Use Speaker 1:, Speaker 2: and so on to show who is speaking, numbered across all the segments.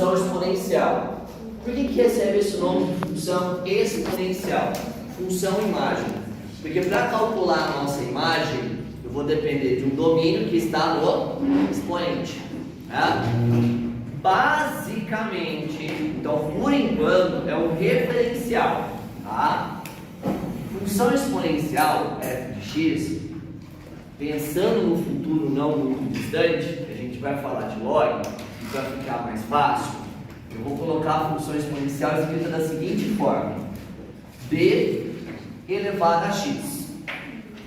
Speaker 1: função exponencial. Por que recebe esse nome de função exponencial? Função imagem. Porque para calcular a nossa imagem, eu vou depender de um domínio que está no expoente. Tá? Basicamente, então por enquanto, é um referencial. Tá? Função exponencial, f de x, pensando no futuro não muito distante, que a gente vai falar de log, e para ficar mais fácil, eu vou colocar a função exponencial escrita da seguinte forma: b elevado a x.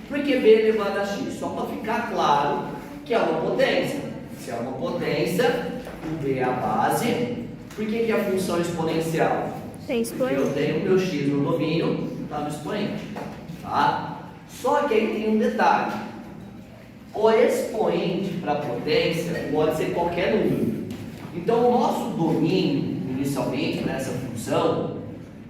Speaker 1: Por que b elevado a x? Só para ficar claro que é uma potência. Se é uma potência, o b é a base. Por que é a função exponencial?
Speaker 2: Tem expoente.
Speaker 1: Porque eu tenho meu x no domínio, está no expoente. Tá? Só que aí tem um detalhe. O expoente para potência pode ser qualquer número. Então, o nosso domínio, inicialmente, para essa função,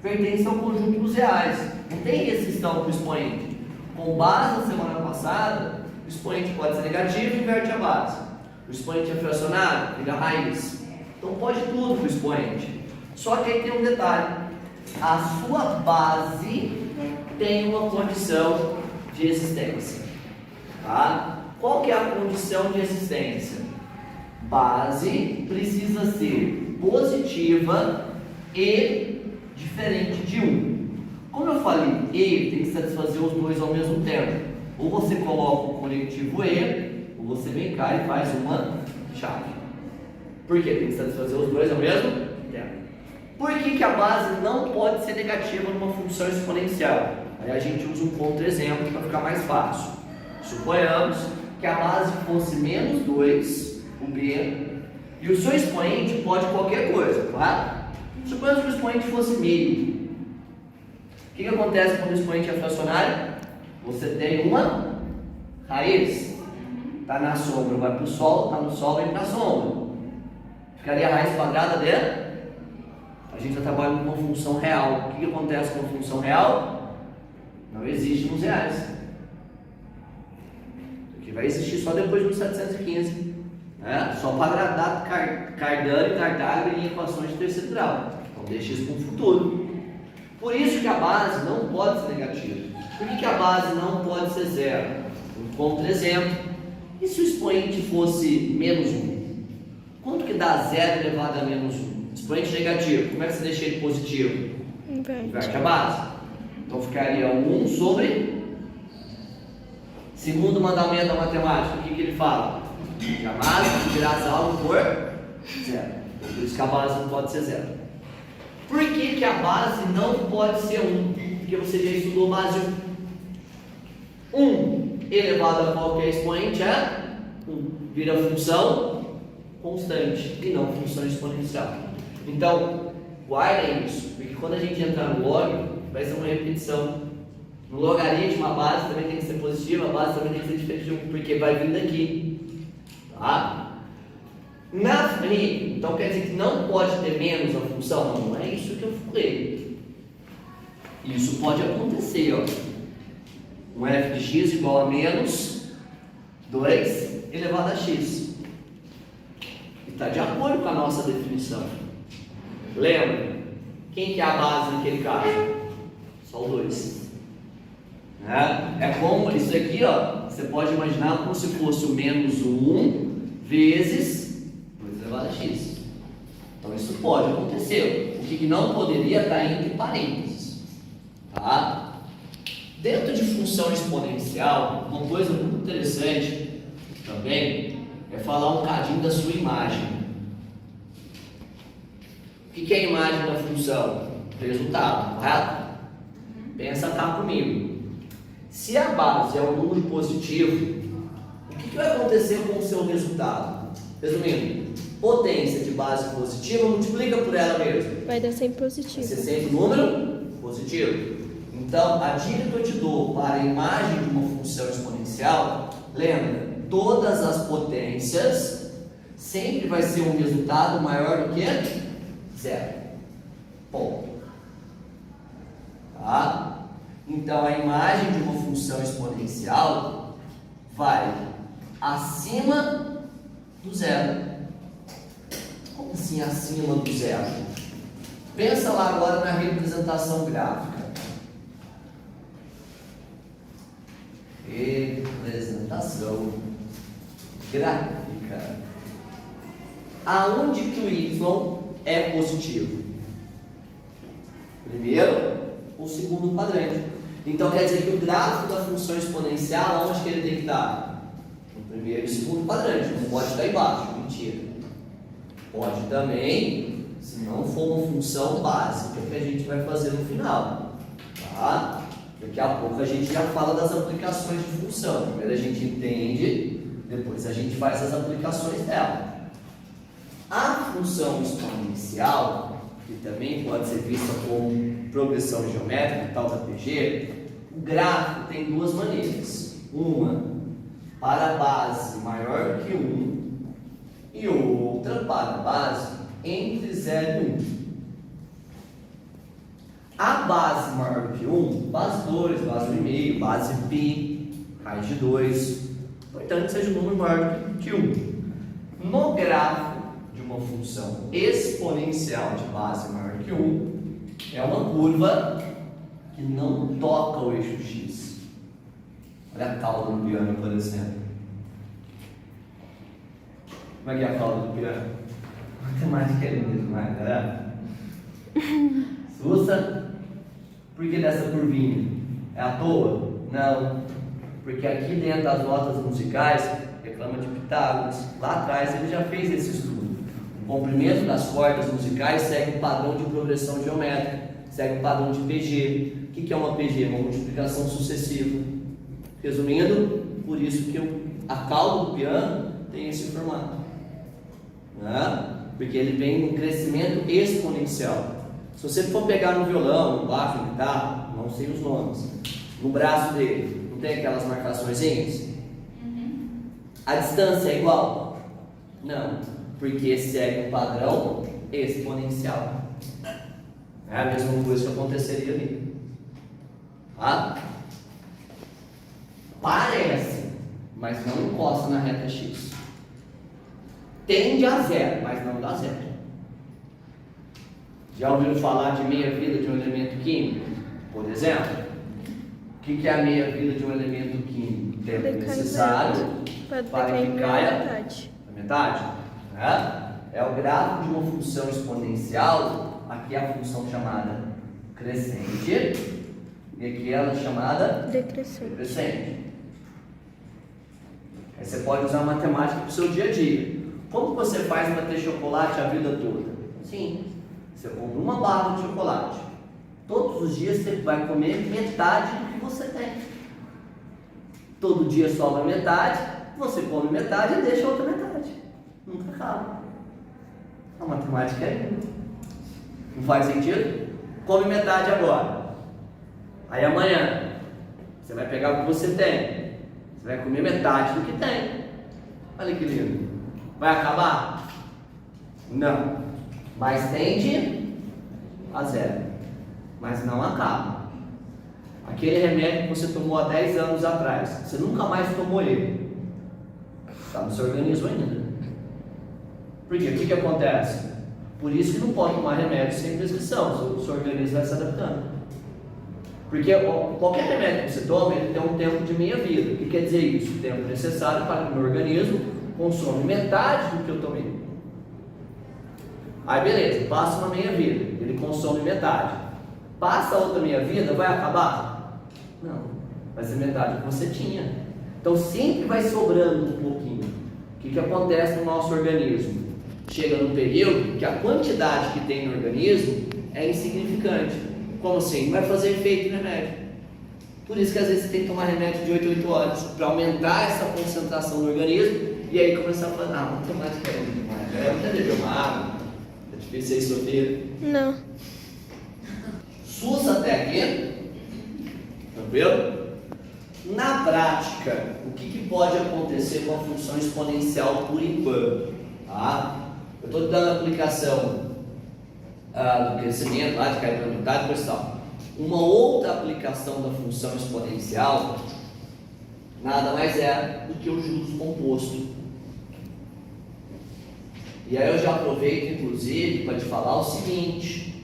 Speaker 1: pertence ao conjunto dos reais. Não tem restrição para o expoente. Com base na semana passada, o expoente pode ser negativo e inverte a base. O expoente é fracionário, vira raiz. Então, pode tudo para o expoente. Só que aí tem um detalhe. A sua base tem uma condição de existência. Tá? Qual que é a condição de existência? Base precisa ser positiva e diferente de 1. Como eu falei, e tem que satisfazer os dois ao mesmo tempo. Ou você coloca o conectivo e, ou você vem cá e faz uma chave. Por quê? Tem que satisfazer os dois ao mesmo tempo. Por que a base não pode ser negativa numa função exponencial? Aí a gente usa um contra-exemplo para ficar mais fácil. Suponhamos que a base fosse menos 2, o b, e o seu expoente pode qualquer coisa, claro? Suponhamos que o expoente fosse meio. O que acontece quando o expoente é fracionário? Você tem uma raiz. Está na sombra, vai para o sol, está no sol, vem para a sombra. Ficaria a raiz quadrada de? A gente já trabalha com uma função real. O que acontece com uma função real? Não existe nos reais. Que vai existir só depois de 1715, né? Só para agradar Cardano e Tartaglia em equações de terceiro grau. Então deixa isso para o futuro. Por isso que a base não pode ser negativa. Por que a base não pode ser zero? Um contra-exemplo. E se o expoente fosse menos 1? Quanto que dá 0 elevado a menos 1? Expoente negativo, como é que você deixa ele positivo? Inverte a base. Então ficaria 1 sobre... Segundo mandamento da matemática, o que ele fala? Jamais dividirás algo por zero. Por isso que a base não pode ser zero. Por que a base não pode ser 1? Porque você já estudou base 1. 1 elevado a qualquer expoente é 1. Vira função constante e não função exponencial. Então, guardem isso, porque quando a gente entrar no log, vai ser uma repetição. No logaritmo, a base também tem que ser positiva, a base também tem que ser diferente de 1, porque vai vir daqui. Tá? Na frente, então quer dizer que não pode ter menos a função? Não é isso que eu falei. Isso pode acontecer, ó. Um f de x igual a menos 2 elevado a x. E está de acordo com a nossa definição. Lembra? Quem que é a base naquele caso? Só o 2. É como isso aqui, ó, você pode imaginar como se fosse o menos 1 vezes 2 elevado a x. Então isso pode acontecer. O que não poderia estar entre parênteses. Tá? Dentro de função exponencial, uma coisa muito interessante também é falar um bocadinho da sua imagem. O que é a imagem da função? Resultado, correto? Pensa cá comigo. Se a base é um número positivo, o que vai acontecer com o seu resultado? Resumindo, potência de base positiva, multiplica por ela mesmo.
Speaker 2: Vai dar sempre positivo.
Speaker 1: Vai ser sempre número positivo. Então, a dica que eu te dou para a imagem de uma função exponencial, lembra, todas as potências sempre vai ser um resultado maior do que 0. Ponto. Tá? Então, a imagem de uma função exponencial vai acima do zero. Como assim acima do zero? Pensa lá agora na representação gráfica. Representação gráfica. Aonde que o y é positivo? Primeiro ou segundo quadrante. Então quer dizer que o gráfico da função exponencial, onde que ele tem que estar? No primeiro e segundo quadrante. Não pode estar embaixo. Mentira. Pode também, se não for uma função básica que a gente vai fazer no final. Tá? Daqui a pouco a gente já fala das aplicações de função. Primeiro a gente entende, depois a gente faz as aplicações dela. A função exponencial, que também pode ser vista como progressão geométrica, tal da PG, o gráfico tem duas maneiras. Uma para a base maior que 1 e outra para a base entre 0 e 1. A base maior que 1, base 2, base 1,5, base π, raiz de 2, portanto seja um número maior que 1. No gráfico de uma função exponencial de base maior que 1, é uma curva que não toca o eixo x. Olha a cauda do piano, por exemplo. Como é que é a cauda do piano? Matemática é linda demais, né? Sussa, por que dessa curvinha? É à toa? Não. Porque aqui dentro das notas musicais, reclama de Pitágoras. Lá atrás ele já fez esse estudo. O comprimento das cordas musicais segue um padrão de progressão geométrica, segue um padrão de PG. O que é uma PG? Uma multiplicação sucessiva. Resumindo, por isso que a cauda do piano tem esse formato. Né? Porque ele vem num crescimento exponencial. Se você for pegar no violão, no baixo, no guitarra, não sei os nomes, no braço dele, não tem aquelas marcaçõezinhas? A distância é igual? Não, porque segue um padrão exponencial. É a mesma coisa que aconteceria ali. Tá? Parece, mas não encosta na reta x. Tende a zero, mas não dá zero. Já ouviram falar de meia-vida de um elemento químico? Por exemplo, o que é a meia-vida de um elemento químico? O tempo necessário para que caia a metade. É o gráfico de uma função exponencial. Aqui é a função chamada crescente e aqui ela é chamada decrescente. Aí você pode usar a matemática para o seu dia a dia. Como você faz para ter chocolate a vida toda? Sim. Você compra uma barra de chocolate. Todos os dias você vai comer metade do que você tem. Todo dia sobra metade, você come metade e deixa a outra metade. Nunca acaba. A matemática é linda. Não faz sentido? Come metade agora. Aí amanhã você vai pegar o que você tem. Você vai comer metade do que tem. Olha que lindo. Vai acabar? Não. Mas tende a zero. Mas não acaba. Aquele remédio que você tomou há 10 anos atrás, você nunca mais tomou ele. Está no seu organismo ainda. Por quê? O que acontece? Por isso que não pode tomar remédio sem prescrição. O seu organismo vai se adaptando. Porque qualquer remédio que você toma, ele tem um tempo de meia-vida. O que quer dizer isso? O tempo necessário para que o meu organismo consome metade do que eu tomei. Aí beleza, passa uma meia-vida, ele consome metade. Passa a outra meia-vida, vai acabar? Não, vai ser metade do que você tinha. Então sempre vai sobrando um pouquinho. O que acontece no nosso organismo? Chega num período que a quantidade que tem no organismo é insignificante. Como assim? Não vai fazer efeito no remédio. Por isso que às vezes você tem que tomar remédio de 8 a 8 horas, para aumentar essa concentração no organismo e aí começar a falar, vamos tomar de quero demais. Não tem beber uma água. É difícil aí, Sofia?
Speaker 2: Não.
Speaker 1: SUS até aqui? Tranquilo? Na prática, o que pode acontecer com a função exponencial por enquanto? Tá? Eu estou dando a aplicação do crescimento, lá de cair pela metade, depois tal. Uma outra aplicação da função exponencial nada mais é do que o juros composto. E aí eu já aproveito, inclusive, para te falar o seguinte: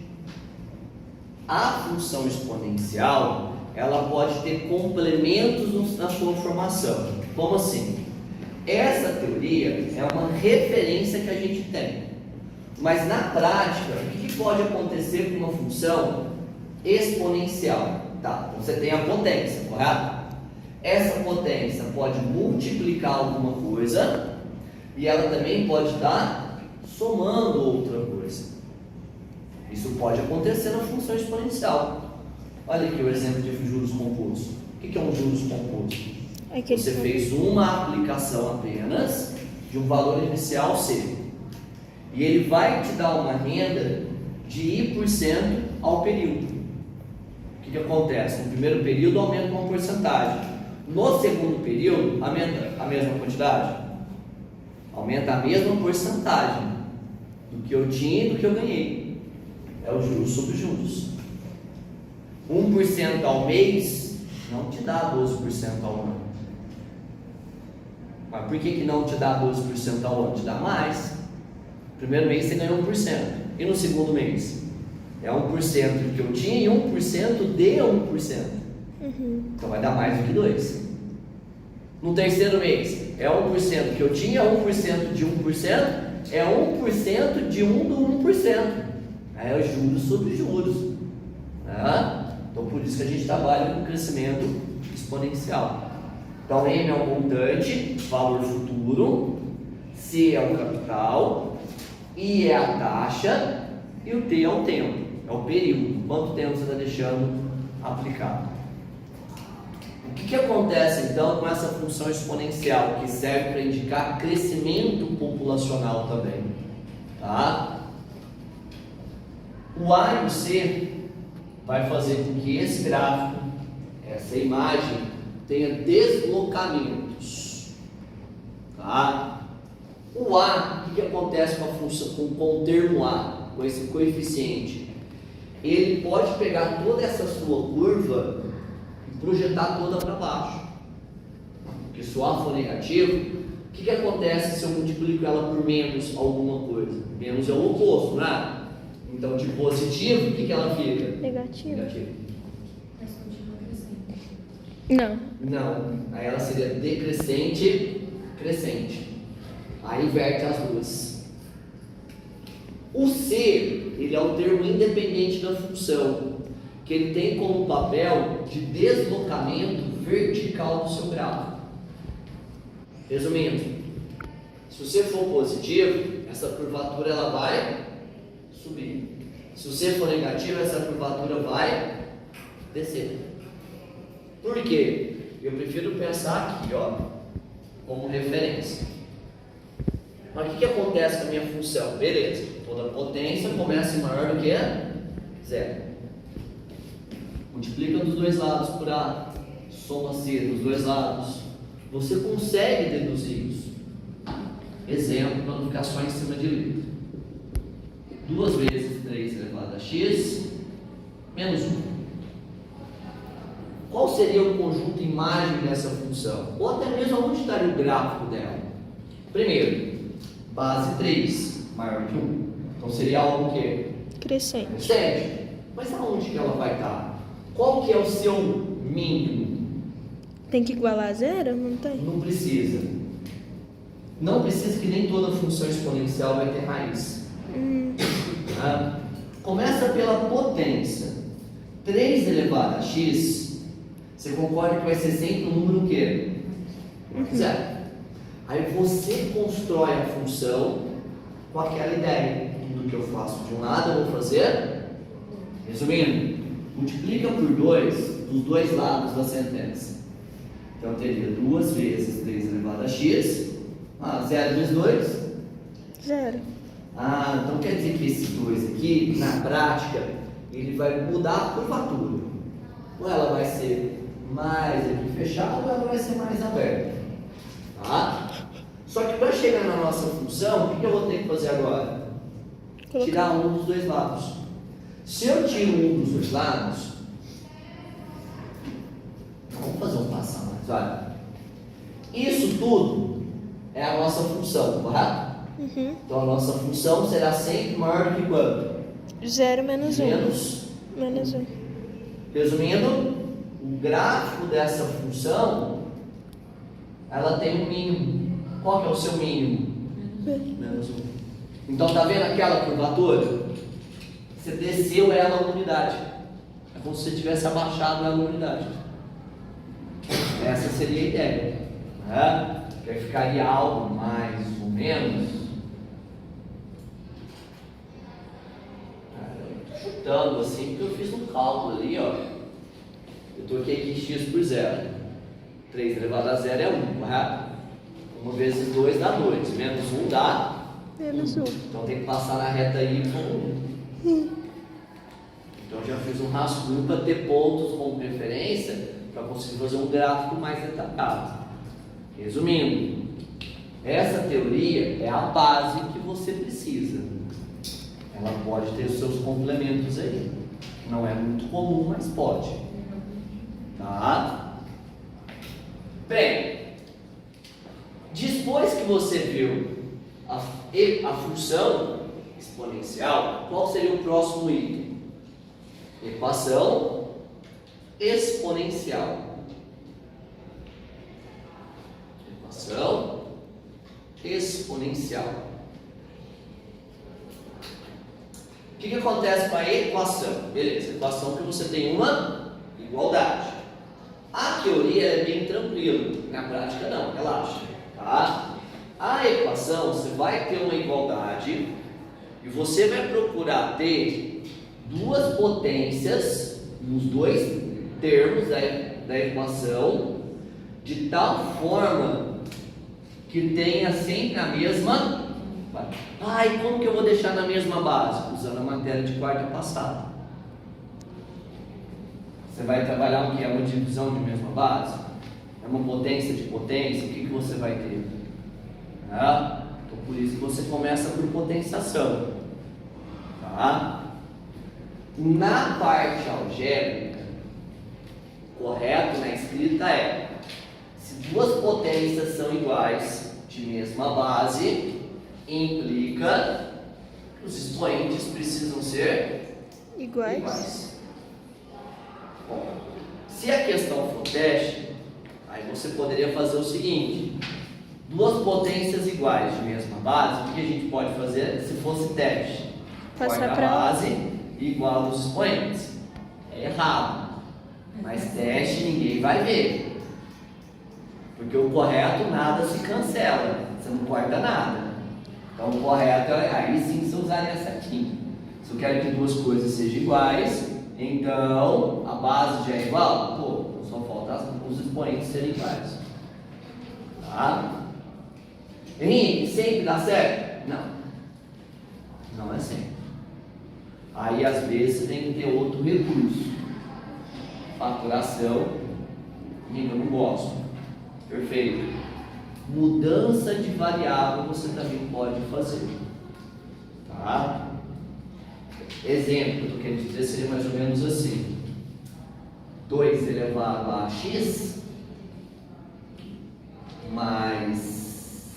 Speaker 1: a função exponencial, ela pode ter complementos na sua formação. Como assim? Essa teoria é uma referência que a gente tem. Mas na prática, o que pode acontecer com uma função exponencial? Tá, então você tem a potência, correto? Essa potência pode multiplicar alguma coisa e ela também pode estar somando outra coisa. Isso pode acontecer na função exponencial. Olha aqui o exemplo de juros compostos. O que é um juros composto? Você fez uma aplicação apenas de um valor inicial C. E ele vai te dar uma renda de Y% ao período. O que acontece? No primeiro período aumenta uma porcentagem. No segundo período, aumenta a mesma quantidade? Aumenta a mesma porcentagem do que eu tinha e do que eu ganhei. É o juros sobre juros. 1% ao mês não te dá 12% ao ano. Mas por que não te dá 12% ao ano? Te dá mais. No primeiro mês você ganhou 1%. E no segundo mês? É 1% do que eu tinha e 1% de 1%. Então vai dar mais do que 2%. No terceiro mês, é 1% que eu tinha, 1% de 1%, é 1% de 1 do 1%. É juros sobre juros. Então por isso que a gente trabalha com crescimento exponencial. Então M é o montante, valor futuro, C é o capital, I é a taxa e o T é o tempo, é o período, quanto tempo você está deixando aplicado. O que acontece então com essa função exponencial que serve para indicar crescimento populacional também? Tá? O A e o C vai fazer com que esse gráfico, essa imagem, tenha deslocamentos. Tá? O A, o que acontece com a função, com o termo A, com esse coeficiente? Ele pode pegar toda essa sua curva e projetar toda para baixo. Porque se o A for negativo, o que acontece se eu multiplico ela por menos alguma coisa? Menos é o oposto, não é? Então, de positivo, o que ela fica?
Speaker 2: Negativo.
Speaker 3: Mas continua crescendo.
Speaker 2: Não.
Speaker 1: Não. Aí ela seria decrescente, crescente. Aí inverte as duas. O C, ele é o termo independente da função, que ele tem como papel de deslocamento vertical do seu gráfico. Resumindo, se você for positivo, essa curvatura ela vai subir. Se você for negativo, essa curvatura vai descer. Por quê? Eu prefiro pensar aqui, ó, como referência. Mas o que acontece com a minha função? Beleza, toda potência começa em maior do que 0. Multiplica dos dois lados por A, soma C dos dois lados. Você consegue deduzir isso. Exemplo, para não ficar só em cima de livro. 2 vezes 3 elevado a x menos 1. Qual seria o conjunto imagem dessa função? Ou até mesmo onde estaria o gráfico dela? Primeiro, base 3 maior que 1. Então seria algo o quê?
Speaker 2: Crescente.
Speaker 1: Crescente. Mas aonde que ela vai estar? Qual que é o seu mínimo?
Speaker 2: Tem que igualar a 0? Não tem?
Speaker 1: Não precisa. Não precisa, que nem toda função exponencial vai ter raiz. Começa pela potência. 3 elevado a x, você concorda que vai ser sempre um número o quê? 0. Aí você constrói a função com aquela ideia. Tudo que eu faço de um lado eu vou fazer. Resumindo, multiplica por 2 dos dois lados da sentença. Então teria 2 vezes 3 elevado a x. 0 vezes 2?
Speaker 2: 0.
Speaker 1: Então quer dizer que esse 2 aqui, na prática, ele vai mudar a curvatura. Ou ela vai ser mais aqui fechada, ou ela vai ser mais aberta. Tá? Só que para chegar na nossa função, o que eu vou ter que fazer agora? Tirar um dos dois lados. Se eu tiro um dos dois lados, vamos fazer um passo a mais. Olha, isso tudo é a nossa função, correto?
Speaker 2: Uhum.
Speaker 1: Então a nossa função será sempre maior que quanto?
Speaker 2: 0 menos 1.
Speaker 1: Menos.
Speaker 2: 1.
Speaker 1: Resumindo, o gráfico dessa função, ela tem um mínimo. Qual que é o seu mínimo? Menos 1. Então tá vendo aquela curvatura? Você desceu ela uma unidade. É como se você tivesse abaixado ela uma unidade. Essa seria a ideia. Né? Que aí ficaria algo mais ou menos. Eu tô chutando assim, porque eu fiz um cálculo ali, ó. Eu troquei aqui x por 0. 3 elevado a 0 é 1, correto? 1 vezes 2 dá 2. Menos 1 dá
Speaker 2: Menos 1.
Speaker 1: Então tem que passar na reta y 1. Então eu já fiz um rascunho para ter pontos como preferência para conseguir fazer um gráfico mais detalhado. Resumindo, essa teoria é a base que você precisa. Ela pode ter os seus complementos aí. Não é muito comum, mas pode. Tá? Bem, depois que você viu a função exponencial, qual seria o próximo item? Equação exponencial. Equação exponencial. O que acontece com a equação? Beleza, equação que você tem uma igualdade. A teoria é bem tranquila, na prática não, relaxa. Tá? A equação, você vai ter uma igualdade e você vai procurar ter duas potências nos dois termos da equação de tal forma que tenha sempre a mesma. E como que eu vou deixar na mesma base? Usando a matéria de quarta passada. Você vai trabalhar o que? É uma divisão de mesma base? É uma potência de potência? O que você vai ter? Então por isso que você começa por potenciação. Tá? Na parte algébrica, correto na escrita é: se duas potências são iguais de mesma base, implica que os expoentes precisam ser iguais. Bom, se a questão for teste, aí você poderia fazer o seguinte: duas potências iguais de mesma base, o que a gente pode fazer se fosse teste?
Speaker 2: Passar
Speaker 1: a
Speaker 2: para
Speaker 1: base igual aos expoentes. É errado. Mas teste ninguém vai ver. Porque o correto nada se cancela. Você não corta nada. Então o correto é aí sim você usaria certinho. Se eu quero que duas coisas sejam iguais, então a base já é igual? Pô, só falta os expoentes serem iguais. Tá? Henrique, sempre dá certo? Não. Não é sempre. Aí às vezes você tem que ter outro recurso. Faturação, eu não gosto. Perfeito. Mudança de variável você também pode fazer. Tá? Exemplo, eu quero dizer seria mais ou menos assim: 2 elevado a x mais.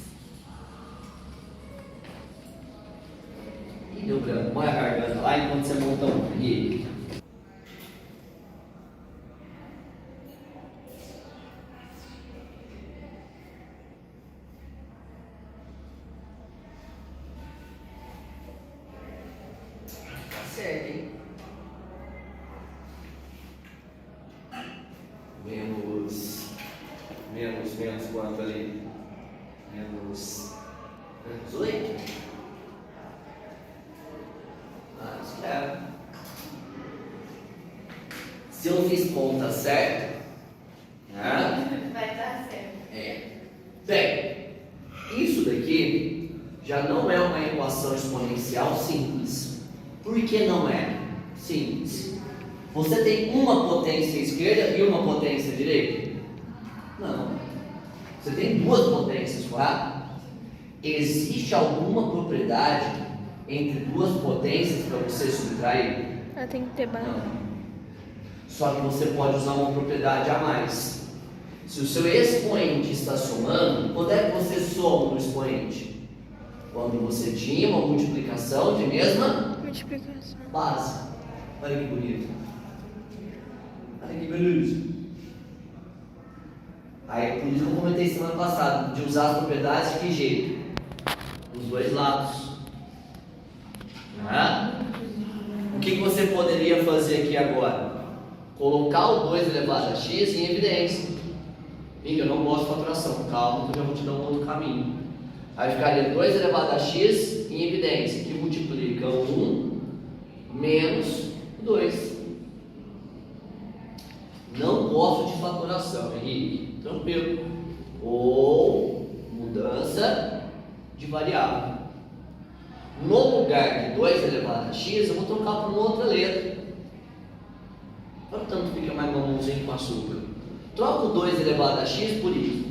Speaker 1: Ih, deu branco. Põe a garganta lá enquanto você monta um. Henrique. Certo, hein? Menos quanto ali? Menos 8? Espera. Se eu fiz conta certa, né?
Speaker 3: Vai dar certo.
Speaker 1: Bem, isso daqui já não é uma equação exponencial simples. Por que não é simples? Você tem uma potência esquerda e uma potência direita? Não. Você tem duas potências, correto? Existe alguma propriedade entre duas potências para você subtrair?
Speaker 2: Tem que ter base.
Speaker 1: Não. Só que você pode usar uma propriedade a mais. Se o seu expoente está somando, quando é que você soma o expoente? Quando você tinha uma multiplicação de mesma
Speaker 2: Multiplicação.
Speaker 1: base. Olha que bonito. Olha que bonito. Aí, por isso que eu comentei semana passada, de usar as propriedades de que jeito? Os dois lados. O que você poderia fazer aqui agora? Colocar o 2 elevado a x em evidência. E eu não gosto de faturação, calma, que eu já vou te dar um outro caminho. Aí ficaria 2 elevado a x em evidência, que multiplica 1 menos 2. Não gosto de faturação, Henrique. Tranquilo. Ou mudança de variável. No lugar de 2 elevado a x, eu vou trocar por uma outra letra. Portanto, fica mais mamãozinho com açúcar. Troca o 2 elevado a x por y.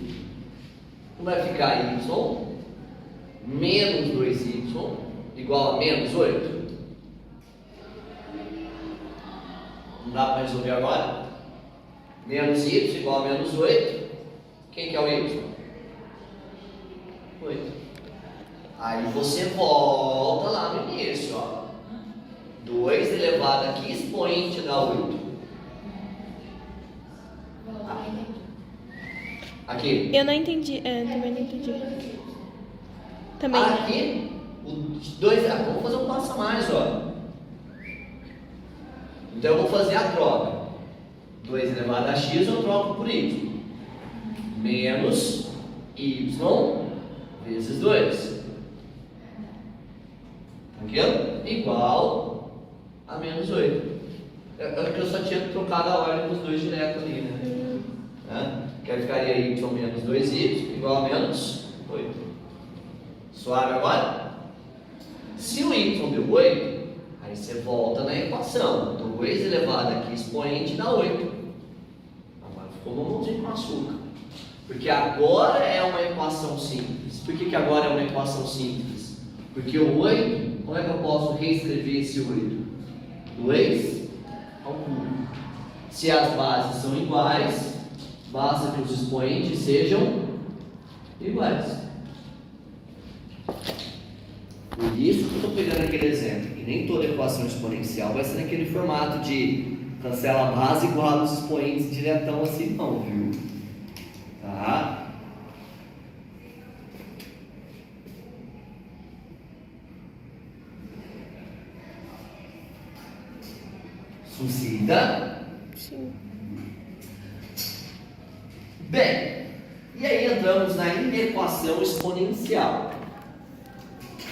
Speaker 1: Vai ficar y menos 2y igual a menos 8. Não dá para resolver agora? Menos y igual a menos 8. Quem que é o y? 8. Aí você volta lá no início, ó. 2 elevado aqui, expoente dá 8. Aqui.
Speaker 2: Eu não entendi. Também não entendi. Também.
Speaker 1: Aqui, o 2. Vamos fazer um passo a mais, ó. Então eu vou fazer a troca. 2 elevado a x eu troco por y. Menos y vezes 2. Tranquilo? Igual a menos 8. Eu só tinha trocado a ordem dos dois direto ali, né? Que aí ficaria y menos 2y igual a menos 8. Suave agora? Se o y deu 8, aí você volta na equação. 2 elevado aqui, expoente, dá 8. Agora ficou mamãozinho com açúcar. Porque agora é uma equação simples. Por que agora é uma equação simples? Porque o 8, como é que eu posso reescrever esse 8? 2 ao cubo. Se as bases são iguais, basta que os expoentes sejam iguais. Por isso que eu estou pegando aquele exemplo, que nem toda equação exponencial vai ser naquele formato de cancela a base igual aos expoentes diretão assim não, viu? Tá? Suscita?
Speaker 2: Sim.
Speaker 1: Bem, e aí entramos na inequação exponencial.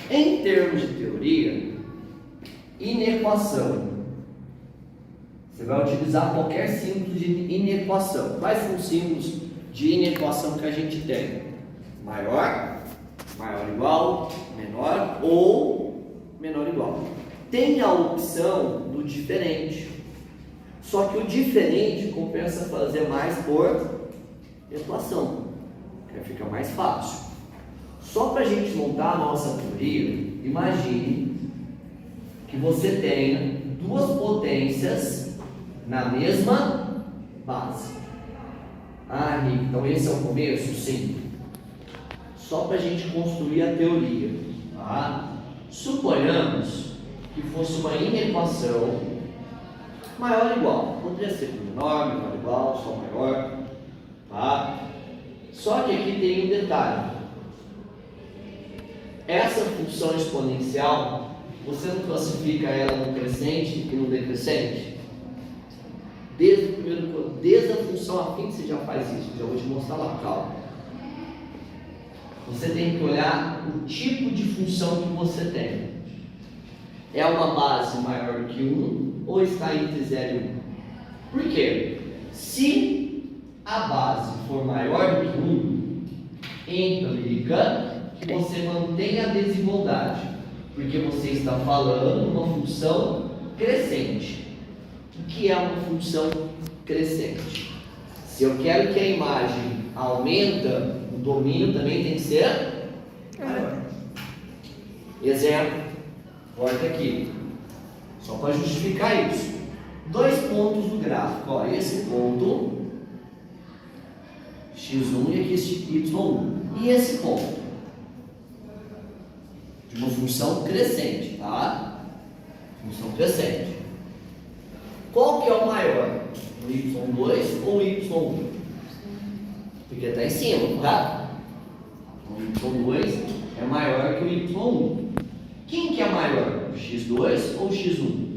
Speaker 1: Em termos de teoria, inequação. Você vai utilizar qualquer símbolo de inequação. Quais são os símbolos de inequação que a gente tem? Maior, maior igual, menor ou menor igual. Tem a opção do diferente. Só que o diferente compensa fazer mais por equação, que fica mais fácil. Só para a gente montar a nossa teoria, imagine que você tenha duas potências na mesma base. Ah, Henrique, então esse é o começo? Sim. Só para a gente construir a teoria. Tá? Suponhamos que fosse uma inequação maior ou igual. Poderia ser menor, menor igual, só maior. Tá? Só que aqui tem um detalhe. Essa função exponencial, você não classifica ela no crescente e no decrescente? Desde a função afim você já faz isso. Já vou te mostrar lá, calma. Você tem que olhar o tipo de função que você tem. É uma base maior que 1 ou está entre 0 e 1? Por quê? Se a base for maior do que 1, implica que você mantém a desigualdade, porque você está falando uma função crescente. O que é uma função crescente? Se eu quero que a imagem aumenta, o domínio também tem que ser maior. Exemplo, volta aqui, só para justificar isso. 2 pontos do gráfico, ó, esse ponto x1 e aqui esse y1, e esse ponto. de uma função crescente, tá? Função crescente. Qual que é o maior? O y2 ou o y1? Porque está em cima, tá? O y2 é maior que o y1. Quem que é maior? O x2 ou o x1?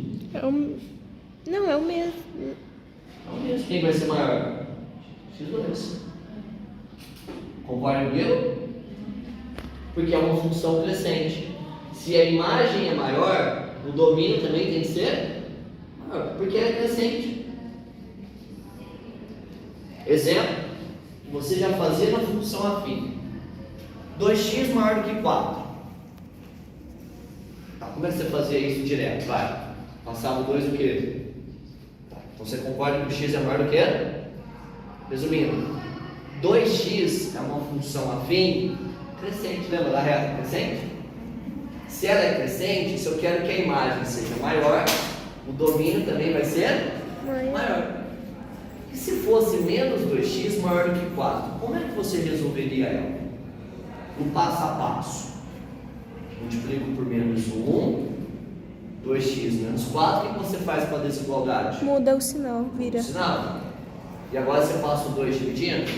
Speaker 2: Não, é o mesmo.
Speaker 1: É o mesmo. Quem vai ser maior? x2. Concorda comigo? Porque é uma função crescente. Se a imagem é maior, o domínio também tem que ser maior, porque é crescente. Exemplo, você já fazia na função afim. 2x maior do que 4. Tá, como é que você fazia isso direto? Vai. Passava o 2 o quê? Tá, então você concorda que o x é maior do que? Resumindo, 2x é uma função afim crescente, lembra da reta crescente? Se ela é crescente, se eu quero que a imagem seja maior, o domínio também vai ser maior. E se fosse menos 2x maior do que 4, como é que você resolveria ela? No passo a passo. Multiplico por menos 1, 2x menos 4, o que você faz com a desigualdade?
Speaker 2: Muda o sinal, vira.
Speaker 1: O sinal. E agora você passa o 2 dividindo?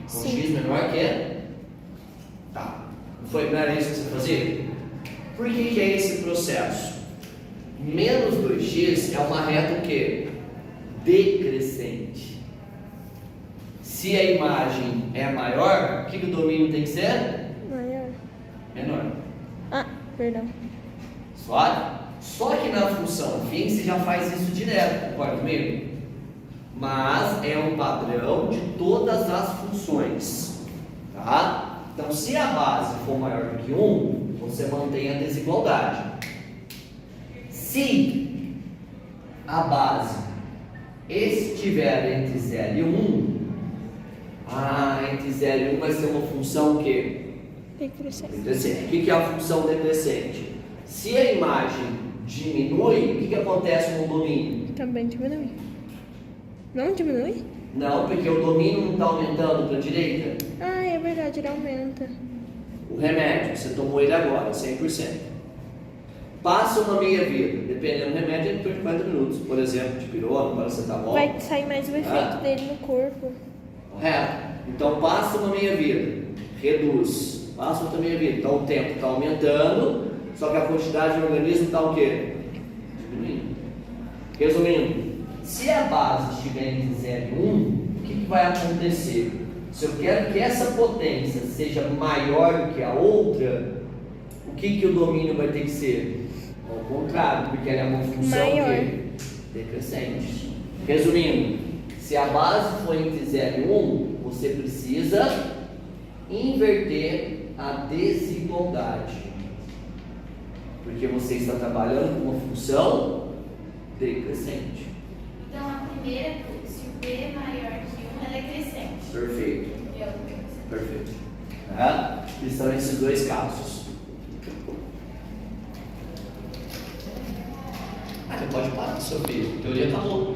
Speaker 1: Com
Speaker 2: Sim.
Speaker 1: x menor que? Tá. Não era isso que você fazia? Por que é esse processo? Menos 2x é uma reta o quê? Decrescente. Se a imagem é maior, o que o domínio tem que ser?
Speaker 2: Maior.
Speaker 1: Menor.
Speaker 2: Ah, perdão.
Speaker 1: Só que na função afim você já faz isso direto, concorda comigo? Mas é um padrão de todas as funções, tá? Então, se a base for maior do que 1, você mantém a desigualdade. Se a base estiver entre 0 e 1, entre 0 e 1 vai ser uma função o quê?
Speaker 2: Decrescente.
Speaker 1: Decrescente. O que é a função decrescente? Se a imagem diminui, o que acontece com o domínio?
Speaker 2: Também diminui. Não diminui?
Speaker 1: Não, porque o domínio não está aumentando para a direita.
Speaker 2: Ah, é verdade, ele aumenta.
Speaker 1: O remédio, você tomou ele agora, 100%. Passa uma meia-vida, dependendo do remédio, em torno de 40 minutos. Por exemplo, de pirona, paracetamol.
Speaker 2: Vai sair mais o efeito dele no corpo.
Speaker 1: Correto? Então passa uma meia-vida, reduz. Passa outra meia-vida. Então o tempo está aumentando, só que a quantidade do organismo está o quê? Diminuindo. Resumindo, se a base estiver entre 0 e 1, o que vai acontecer? Se eu quero que essa potência seja maior do que a outra, o que o domínio vai ter que ser? Ao contrário, porque ela é uma função
Speaker 2: maior.
Speaker 1: Decrescente. Resumindo, se a base for entre 0 e 1, você precisa inverter a desigualdade. Porque você está trabalhando com uma função decrescente.
Speaker 3: Então, a primeira, se o B é maior que 1, ela é crescente.
Speaker 1: Perfeito.
Speaker 3: E a outra é crescente.
Speaker 1: Perfeito. Tá? Estão esses dois casos. Você pode parar, seu filho. A teoria acabou.